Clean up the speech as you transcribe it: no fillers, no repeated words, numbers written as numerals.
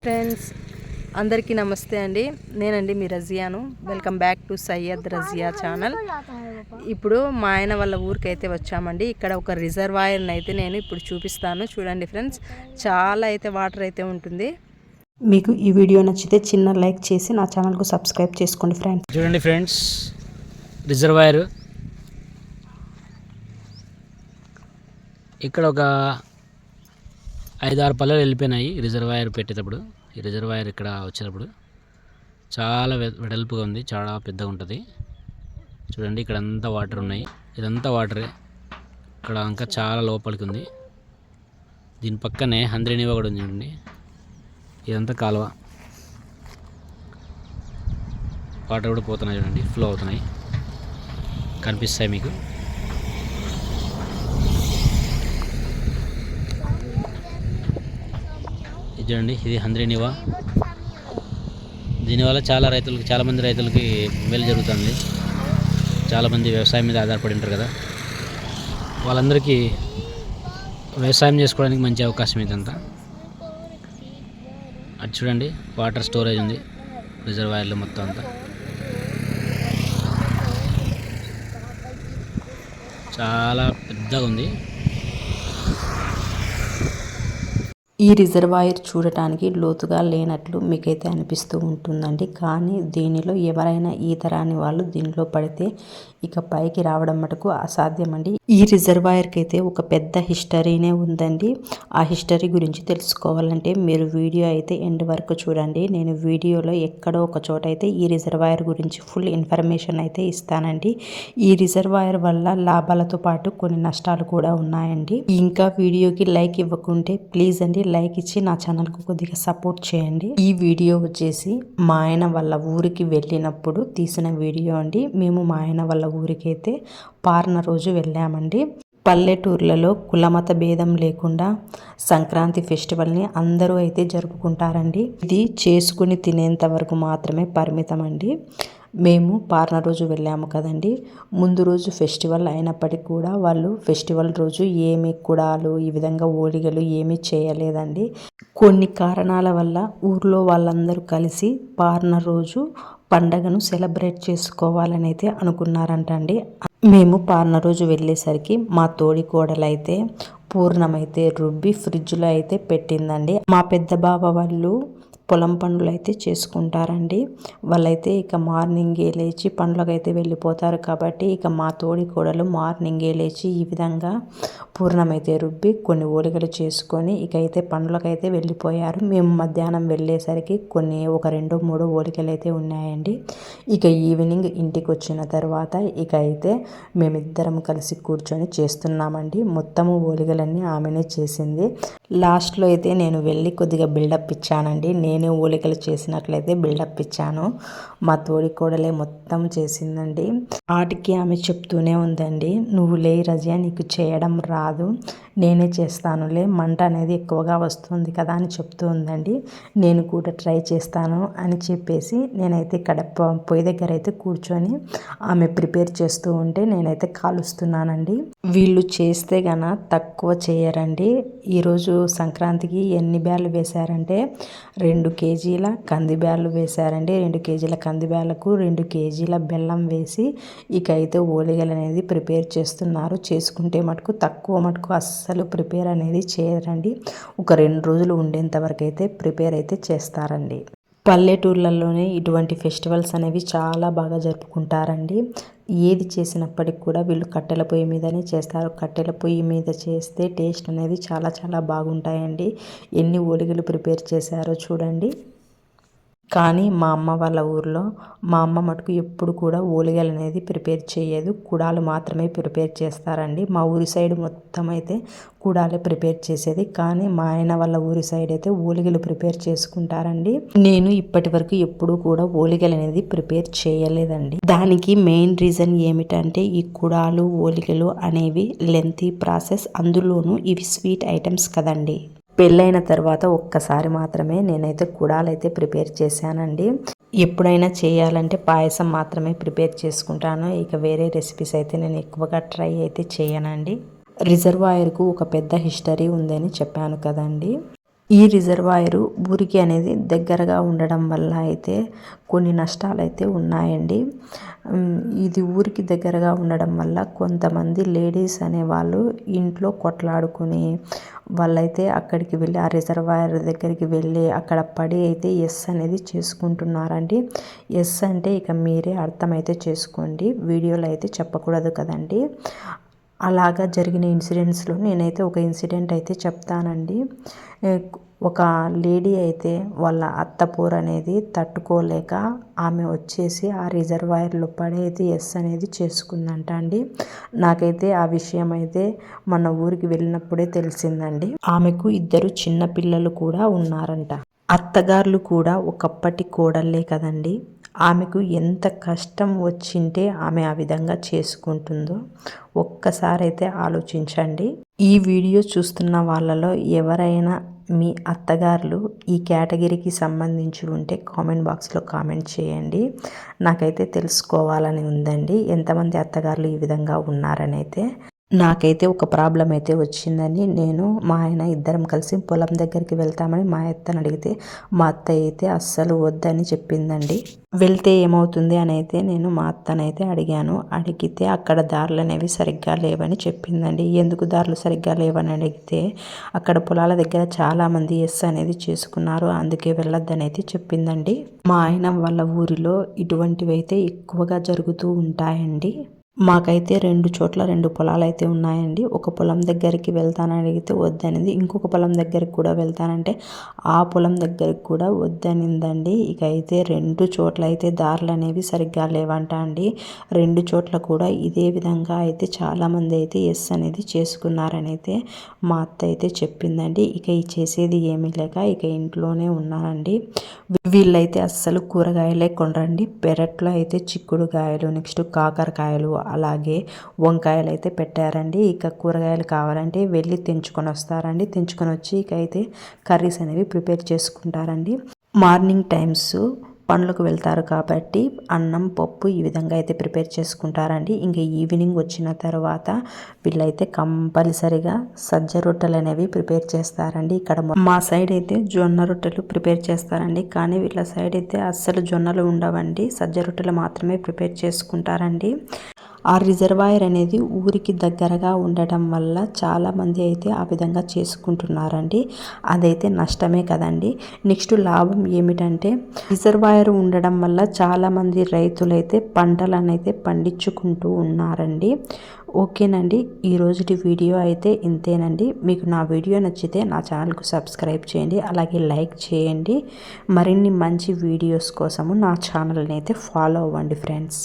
Friends అందరికీ నమస్తే అండి. నేనండి మీ రజియాను. Welcome back to Syed Razia channel. ఇప్పుడు మా ఆయన వాళ్ళ ఊరికైతే వచ్చామండి. ఇక్కడ ఒక రిజర్వాయర్ని అయితే నేను ఇప్పుడు చూపిస్తాను. చూడండి ఫ్రెండ్స్, చాలా అయితే వాటర్ అయితే ఉంటుంది. మీకు ఈ వీడియో నచ్చితే చిన్న లైక్ చేసి నా ఛానల్కు సబ్స్క్రైబ్ చేసుకోండి ఫ్రెండ్స్. చూడండి ఫ్రెండ్స్, రిజర్వాయర్ ఇక్కడ ఒక 5-6 పల్లెలు వెళ్ళిపోయినాయి. రిజర్వాయర్ పెట్టేటప్పుడు ఈ రిజర్వాయర్ ఇక్కడ వచ్చేటప్పుడు చాలా వెడల్పుగా ఉంది, చాలా పెద్దగా ఉంటుంది. చూడండి, ఇక్కడ అంతా వాటర్ ఉన్నాయి. ఇదంతా వాటరే. ఇక్కడ ఇంకా చాలా లోపలికి ఉంది. దీని పక్కనే హంద్రీనివా కూడా ఉంది. చూడండి, ఇదంతా కాలువ. వాటర్ కూడా పోతున్నాయి. చూడండి, ఫ్లో అవుతున్నాయి, కనిపిస్తాయి మీకు. చూడండి, ఇది హంద్రీనివా. దీనివల్ల చాలామంది రైతులకి మేలు జరుగుతుంది. చాలామంది వ్యవసాయం మీద ఆధారపడి ఉంటారు కదా, వాళ్ళందరికీ వ్యవసాయం చేసుకోవడానికి మంచి అవకాశం ఇదంతా. అది చూడండి, వాటర్ స్టోరేజ్ ఉంది రిజర్వాయర్లో మొత్తం అంతా. చాలా పెద్దగా ఉంది. ఈ రిజర్వాయర్ చూడటానికి లోతుగా లేనట్లు మీకైతే అనిపిస్తూ ఉంటుందండి. కానీ దీనిలో ఎవరైనా ఈత రాని వాళ్ళు దీనిలో పడితే ఇక పైకి రావడం మటుకు అసాధ్యమండి. ఈ రిజర్వాయర్కి అయితే ఒక పెద్ద హిస్టరీనే ఉందండి. ఆ హిస్టరీ గురించి తెలుసుకోవాలంటే మీరు వీడియో అయితే ఎండ్ వరకు చూడండి. నేను వీడియోలో ఎక్కడో ఒక చోట అయితే ఈ రిజర్వాయర్ గురించి ఫుల్ ఇన్ఫర్మేషన్ అయితే ఇస్తానండి. ఈ రిజర్వాయర్ వల్ల లాభాలతో పాటు కొన్ని నష్టాలు కూడా ఉన్నాయండి. ఇంకా వీడియోకి లైక్ ఇవ్వకుంటే ప్లీజ్ అండి లైక్ ఇచ్చి నా ఛానల్కు కొద్దిగా సపోర్ట్ చేయండి. ఈ వీడియో వచ్చేసి మా ఆయన వాళ్ళ ఊరికి వెళ్ళినప్పుడు తీసిన వీడియో అండి. మేము మా ఆయన వాళ్ళ ఊరికైతే పార్న రోజు వెళ్ళామండి. పల్లెటూర్లలో కులమత భేదం లేకుండా సంక్రాంతి ఫెస్టివల్ని అందరూ అయితే జరుపుకుంటారండి. ఇది చేసుకుని తినేంత వరకు మాత్రమే పరిమితం అండి. మేము పార్న రోజు వెళ్ళాము కదండి. ముందు రోజు ఫెస్టివల్ అయినప్పటికీ కూడా వాళ్ళు ఫెస్టివల్ రోజు ఏమి కుడాలు ఈ విధంగా ఓలిగలు ఏమీ చేయలేదండి. కొన్ని కారణాల వల్ల ఊర్లో వాళ్ళందరూ కలిసి పార్న రోజు పండగను సెలబ్రేట్ చేసుకోవాలని అయితే అనుకున్నారంటండి. మేము పార్న రోజు వెళ్ళేసరికి మా తోడి కోడలైతే పూర్ణమైతే రుబ్బి ఫ్రిడ్జ్లో అయితే పెట్టిందండి. మా పెద్ద బావ వాళ్ళు పొలం పనులు అయితే చేసుకుంటారండి. వాళ్ళైతే ఇక మార్నింగే లేచి పనులకైతే వెళ్ళిపోతారు. కాబట్టి ఇక మా తోడి కోడలు మార్నింగే లేచి ఈ విధంగా పూర్ణమైతే రుబ్బి కొన్ని ఓలిగలు చేసుకొని ఇక అయితే పనులకైతే వెళ్ళిపోయారు. మేము మధ్యాహ్నం వెళ్ళేసరికి ఒక 2-3 ఓలిగలు అయితే ఉన్నాయండి. ఇక ఈవినింగ్ ఇంటికి వచ్చిన తర్వాత ఇక అయితే మేమిద్దరం కలిసి కూర్చొని చేస్తున్నామండి. మొత్తము ఓలిగలన్నీ ఆమెనే చేసింది. లాస్ట్లో అయితే నేను వెళ్ళి కొద్దిగా బిల్డప్ ఇచ్చానండి. నేనే ఓలికలు చేసినట్లయితే బిల్డప్ ఇచ్చాను. మా తోడి కోడలే మొత్తం చేసిందండి. వాటికి ఆమె చెప్తూనే ఉందండి, నువ్వు లే రజియా, నీకు చేయడం రాదు, నేనే చేస్తానులే, మంట అనేది ఎక్కువగా వస్తుంది కదా అని చెప్తూ ఉందండి. నేను కూడా ట్రై చేస్తాను అని చెప్పేసి నేనైతే ఇక్కడ పొయ్యి దగ్గర అయితే కూర్చొని ఆమె ప్రిపేర్ చేస్తూ ఉంటే నేనైతే కాలుస్తున్నానండి. వీళ్ళు చేస్తే గన తక్కువ చేయరండి. ఈరోజు సంక్రాంతికి ఎన్ని బ్యాళ్ళు వేశారంటే 2 కేజీల కందిబ్యాళ్ళు వేశారండి. 2 కేజీల కందిబ్యాళ్ళకు 2 కేజీల బెల్లం వేసి ఇక అయితే ఓలిగలు అనేది ప్రిపేర్ చేస్తున్నారు. చేసుకుంటే మటుకు తక్కువ మటుకు అస్సలు ప్రిపేర్ అనేది చేయరండి. ఒక 2 రోజులు ఉండేంత వరకు అయితే ప్రిపేర్ అయితే చేస్తారండి. పల్లెటూర్లలోనే ఇటువంటి ఫెస్టివల్స్ అనేవి చాలా బాగా జరుపుకుంటారండి. ఏది చేసినప్పటికి కూడా వీళ్ళు కట్టెల పొయ్యి మీదనే చేస్తారు. కట్టెల పొయ్యి మీద చేస్తే టేస్ట్ అనేది చాలా చాలా బాగుంటాయండి. ఎన్ని ఓలిగలు ప్రిపేర్ చేశారో చూడండి. కానీ మా అమ్మ వాళ్ళ ఊర్లో మా అమ్మ మటుకు ఎప్పుడు కూడా ఓలిగలు అనేది ప్రిపేర్ చేయదు, కుడాలు మాత్రమే ప్రిపేర్ చేస్తారండి. మా ఊరి సైడ్ మొత్తం అయితే కుడాలే ప్రిపేర్ చేసేది. కానీ మా ఆయన వాళ్ళ ఊరి సైడ్ అయితే ఓలిగలు ప్రిపేర్ చేసుకుంటారండి. నేను ఇప్పటి వరకు ఎప్పుడు కూడా ఓలిగలు అనేది ప్రిపేర్ చేయలేదండి. దానికి మెయిన్ రీజన్ ఏమిటంటే ఈ కుడాలు ఓలిగలు అనేవి లెంతీ ప్రాసెస్, అందులోనూ ఇవి స్వీట్ ఐటమ్స్ కదండి. పెళ్ళైన తర్వాత ఒక్కసారి మాత్రమే నేనైతే కుడాలైతే ప్రిపేర్ చేశానండి. ఎప్పుడైనా చేయాలంటే పాయసం మాత్రమే ప్రిపేర్ చేసుకుంటాను. ఇక వేరే రెసిపీస్ అయితే నేను ఎక్కువగా ట్రై అయితే చేయనండి. రిజర్వాయర్కు ఒక పెద్ద హిస్టరీ ఉందని చెప్పాను కదండి. ఈ రిజర్వాయరు ఊరికి అనేది దగ్గరగా ఉండడం వల్ల అయితే కొన్ని నష్టాలు అయితే ఉన్నాయండి. ఇది ఊరికి దగ్గరగా ఉండడం వల్ల కొంతమంది లేడీస్ అనేవాళ్ళు ఇంట్లో కొట్లాడుకుని వాళ్ళైతే అక్కడికి వెళ్ళి ఆ రిజర్వాయర్ దగ్గరికి వెళ్ళి అక్కడ పడి అయితే ఎస్ అనేది చేసుకుంటున్నారండి. ఎస్ అంటే ఇక మీరే అర్థమైతే చేసుకోండి, వీడియోలో అయితే చెప్పకూడదు కదండి. అలాగా జరిగిన ఇన్సిడెంట్స్లో నేనైతే ఒక ఇన్సిడెంట్ అయితే చెప్తానండి. ఒక లేడీ అయితే వాళ్ళ అత్త పోరు అనేది తట్టుకోలేక ఆమె వచ్చేసి ఆ రిజర్వాయర్లో పడేది ఎస్ అనేది చేసుకుందంట అండి. నాకైతే ఆ విషయం అయితే మన ఊరికి వెళ్ళినప్పుడే తెలిసిందండి. ఆమెకు 2 చిన్న పిల్లలు కూడా ఉన్నారంట. అత్తగారులు కూడా ఒకప్పటి కోడళ్ళే కదండి. ఆమెకు ఎంత కష్టం వచ్చింటే ఆమె ఆ విధంగా చేసుకుంటుందో ఒక్కసారి అయితే ఆలోచించండి. ఈ వీడియో చూస్తున్న వాళ్ళలో ఎవరైనా మీ అత్తగారులు ఈ కేటగిరీకి సంబంధించి ఉంటే కామెంట్ బాక్స్లో కామెంట్ చేయండి. నాకైతే తెలుసుకోవాలని ఉందండి ఎంతమంది అత్తగారులు ఈ విధంగా ఉన్నారని. అయితే నాకైతే ఒక ప్రాబ్లం అయితే వచ్చిందని నేను మా ఆయన ఇద్దరం కలిసి పొలం దగ్గరికి వెళ్తామని మా అత్తని అడిగితే మా అత్త అయితే అస్సలు వద్దని చెప్పిందండి. వెళ్తే ఏమవుతుంది అని అయితే నేను మా అత్తనైతే అడిగాను. అడిగితే అక్కడ దారులు అనేవి సరిగ్గా లేవని చెప్పిందండి. ఎందుకు దారులు సరిగ్గా లేవని అడిగితే అక్కడ పొలాల దగ్గర చాలామంది ఎస్ అనేది చేసుకున్నారు, అందుకే వెళ్ళొద్దని అయితే చెప్పిందండి. మా ఆయన వాళ్ళ ఊరిలో ఇటువంటివి అయితే ఎక్కువగా జరుగుతూ ఉంటాయండి. మాకైతే 2 చోట్ల 2 పొలాలు అయితే ఉన్నాయండి. ఒక పొలం దగ్గరికి వెళ్తానని అడిగితే వద్దనింది, ఇంకొక పొలం దగ్గరికి కూడా వెళ్తానంటే ఆ పొలం దగ్గరికి కూడా వద్దనిందండి. ఇక అయితే 2 చోట్ల అయితే దారులు అనేవి సరిగ్గా లేవంట అండి. 2 చోట్ల కూడా ఇదే విధంగా అయితే చాలామంది అయితే ఎస్ అనేది చేసుకున్నారని అయితే మా అత్త అయితే చెప్పిందండి. ఇక ఈ చేసేది ఏమీ లేక ఇక ఇంట్లోనే ఉన్నానండి. వీళ్ళైతే అస్సలు కూరగాయలే కొనరండి. పెరట్లో అయితే చిక్కుడుకాయలు, నెక్స్ట్ కాకరకాయలు, అలాగే వంకాయలు అయితే పెట్టారండి. ఇక కూరగాయలు కావాలంటే వెళ్ళి తెంచుకొని వస్తారండి. తెంచుకొని వచ్చి ఇక అయితే కర్రీస్ అనేవి ప్రిపేర్ చేసుకుంటారండి. మార్నింగ్ టైమ్స్ పనులకు వెళ్తారు కాబట్టి అన్నం పప్పు ఈ విధంగా అయితే ప్రిపేర్ చేసుకుంటారండి. ఇంకా ఈవినింగ్ వచ్చిన తర్వాత వీళ్ళైతే కంపల్సరిగా సజ్జ రొట్టెలు అనేవి ప్రిపేర్ చేస్తారండి. ఇక్కడ మా సైడ్ అయితే జొన్న రొట్టెలు ప్రిపేర్ చేస్తారండి, కానీ వీళ్ళ సైడ్ అయితే అస్సలు జొన్నలు ఉండవండి, సజ్జ రొట్టెలు మాత్రమే ప్రిపేర్ చేసుకుంటారండి. ఆ రిజర్వాయర్ అనేది ఊరికి దగ్గరగా ఉండటం వల్ల చాలామంది అయితే ఆ విధంగా చేసుకుంటున్నారండి. అదైతే నష్టమే కదండి. నెక్స్ట్ లాభం ఏమిటంటే రిజర్వాయర్ ఉండడం వల్ల చాలామంది రైతులైతే పంటలను అయితే పండించుకుంటూ ఉన్నారండి. ఓకేనండి, ఈరోజుటి వీడియో అయితే ఇంతేనండి. మీకు నా వీడియో నచ్చితే నా ఛానల్కు సబ్స్క్రైబ్ చేయండి, అలాగే లైక్ చేయండి. మరిన్ని మంచి వీడియోస్ కోసము నా ఛానల్ని అయితే ఫాలో అవ్వండి ఫ్రెండ్స్.